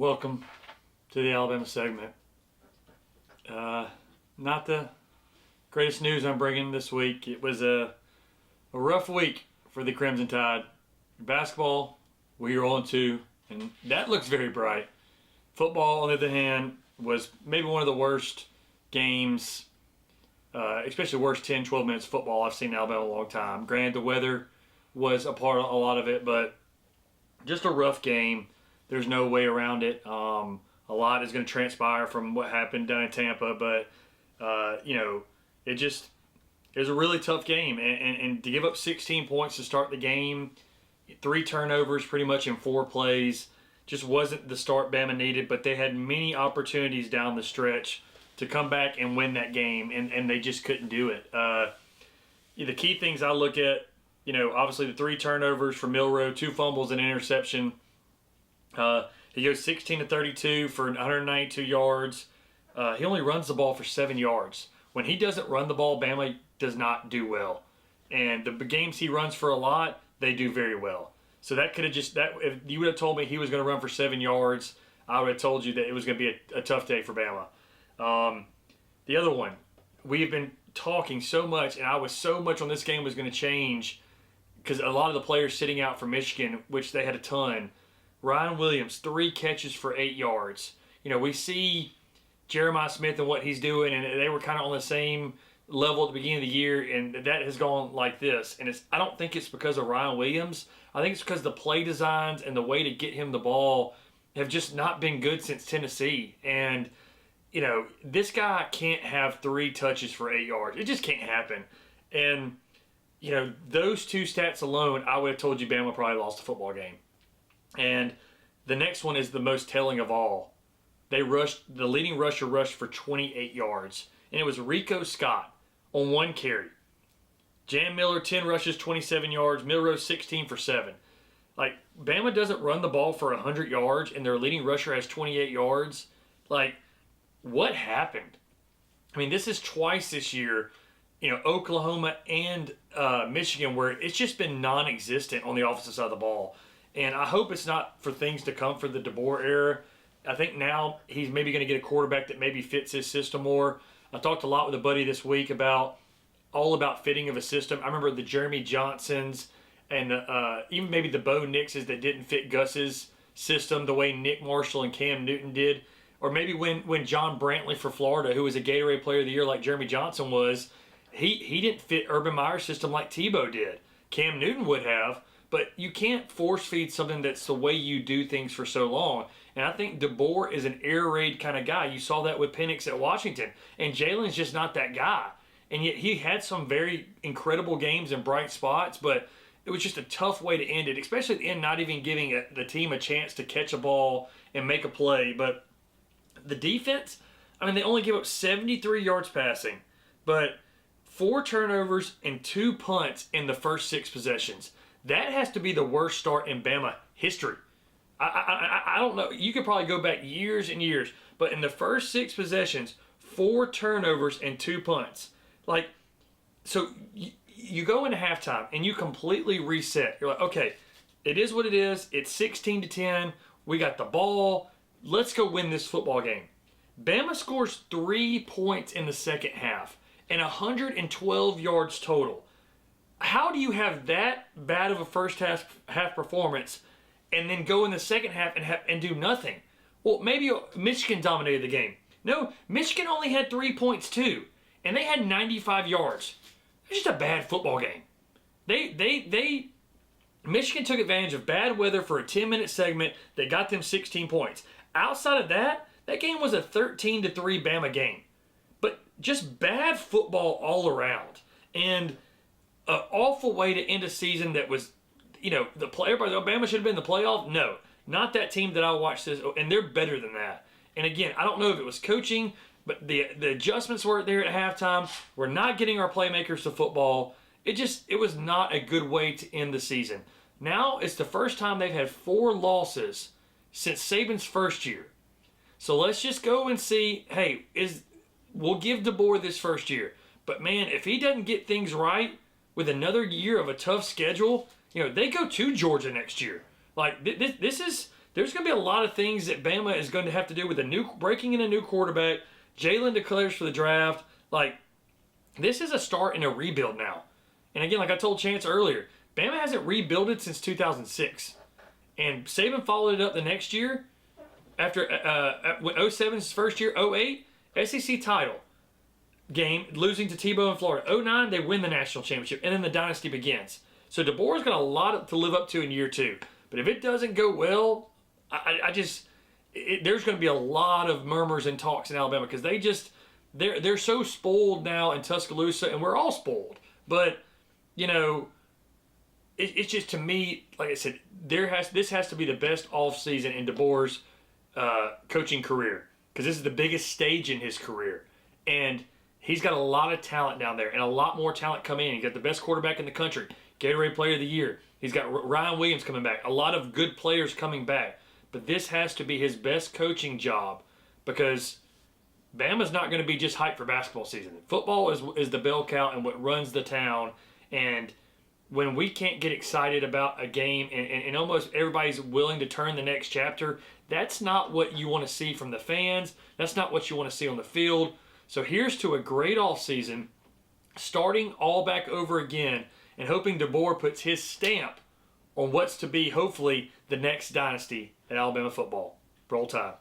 Welcome to the Alabama segment. Not the greatest news I'm bringing this week. It was a rough week for the Crimson Tide. Basketball, we're on to, and that looks very bright. Football, on the other hand, was maybe one of the worst games, especially the worst 10, 12 minutes of football I've seen in Alabama in a long time. Granted, the weather was a part of a lot of it, but just a rough game. There's no way around it. A lot is going to transpire from what happened down in Tampa, but it was a really tough game. And to give up 16 points to start the game, 3 turnovers pretty much in 4 plays, just wasn't the start Bama needed. But they had many opportunities down the stretch to come back and win that game, and they just couldn't do it. The key things I look at, obviously the 3 turnovers for MIlro, 2 fumbles and an interception. He goes 16-32 for 192 yards. He only runs the ball for 7 yards. When he doesn't run the ball, Bama does not do well. And the games he runs for a lot, they do very well. So that could have if you would have told me he was going to run for 7 yards, I would have told you that it was going to be a tough day for Bama. The other one, we have been talking so much, and I was so much on this game was going to change because a lot of the players sitting out for Michigan, which they had a ton. Ryan Williams, 3 catches for 8 yards. We see Jeremiah Smith and what he's doing, and they were kind of on the same level at the beginning of the year, and that has gone like this. And I don't think it's because of Ryan Williams. I think it's because the play designs and the way to get him the ball have just not been good since Tennessee. And, this guy can't have 3 touches for 8 yards. It just can't happen. And, those 2 stats alone, I would have told you Bama probably lost the football game. And the next one is the most telling of all. The leading rusher rushed for 28 yards. And it was Rico Scott on 1 carry. Jam Miller, 10 rushes, 27 yards. MIlro, 16 for 7. Bama doesn't run the ball for 100 yards, and their leading rusher has 28 yards. What happened? This is twice this year, Oklahoma and Michigan, where it's just been non-existent on the offensive side of the ball. And I hope it's not for things to come for the DeBoer era. I think now he's maybe going to get a quarterback that maybe fits his system more. I talked a lot with a buddy this week about fitting of a system. I remember the Jeremy Johnsons and even maybe the Bo Nixes that didn't fit Gus's system the way Nick Marshall and Cam Newton did. Or maybe when John Brantley for Florida, who was a Gatorade Player of the Year like Jeremy Johnson was, he didn't fit Urban Meyer's system like Tebow did. Cam Newton would have. But you can't force feed something that's the way you do things for so long. And I think DeBoer is an air raid kind of guy. You saw that with Penix at Washington. And Jalen's just not that guy. And yet he had some very incredible games and bright spots, but it was just a tough way to end it, especially at the end, not even giving the team a chance to catch a ball and make a play. But the defense, they only gave up 73 yards passing, but 4 turnovers and 2 punts in the first 6 possessions. That has to be the worst start in Bama history. I don't know. You could probably go back years and years. But in the first 6 possessions, 4 turnovers and 2 punts. So you go into halftime and you completely reset. You're like, okay, it is what it is. It's 16-10. We got the ball. Let's go win this football game. Bama scores 3 points in the second half and 112 yards total. How do you have that bad of a first half performance and then go in the second half and do nothing? Well, maybe Michigan dominated the game. No, Michigan only had 3 points too, and they had 95 yards. It's just a bad football game. Michigan took advantage of bad weather for a 10-minute segment that got them 16 points. Outside of that game was a 13-3 Bama game. But just bad football all around. And an awful way to end a season that was, everybody, Alabama should have been in the playoff. No, not that team that I watched this, and they're better than that. And again, I don't know if it was coaching, but the adjustments weren't there at halftime. We're not getting our playmakers to football. It was not a good way to end the season. Now it's the first time they've had 4 losses since Saban's first year. So let's just go and see, we'll give DeBoer this first year. But man, if he doesn't get things right with another year of a tough schedule, they go to Georgia next year. This is there's going to be a lot of things that Bama is going to have to do with breaking in a new quarterback. Jalen declares for the draft. Like, this is a start in a rebuild now. And again, like I told Chance earlier, Bama hasn't rebuilded since 2006. And Saban followed it up the next year after 07's first year, 08, SEC title game, losing to Tebow in Florida. 09, they win the national championship, and then the dynasty begins. So DeBoer's got a lot to live up to in year 2. But if it doesn't go well, there's going to be a lot of murmurs and talks in Alabama because they're so spoiled now in Tuscaloosa, and we're all spoiled. But, you know, it's just, to me, like I said, this has to be the best offseason in DeBoer's coaching career because this is the biggest stage in his career. And he's got a lot of talent down there and a lot more talent coming in. He's got the best quarterback in the country, Gatorade Player of the Year. He's got Ryan Williams coming back, a lot of good players coming back. But this has to be his best coaching job because Bama's not going to be just hyped for basketball season. Football is the bell cow and what runs the town. And when we can't get excited about a game and almost everybody's willing to turn the next chapter, that's not what you want to see from the fans. That's not what you want to see on the field. So here's to a great offseason, starting all back over again and hoping DeBoer puts his stamp on what's to be, hopefully, the next dynasty at Alabama football. Roll Tide.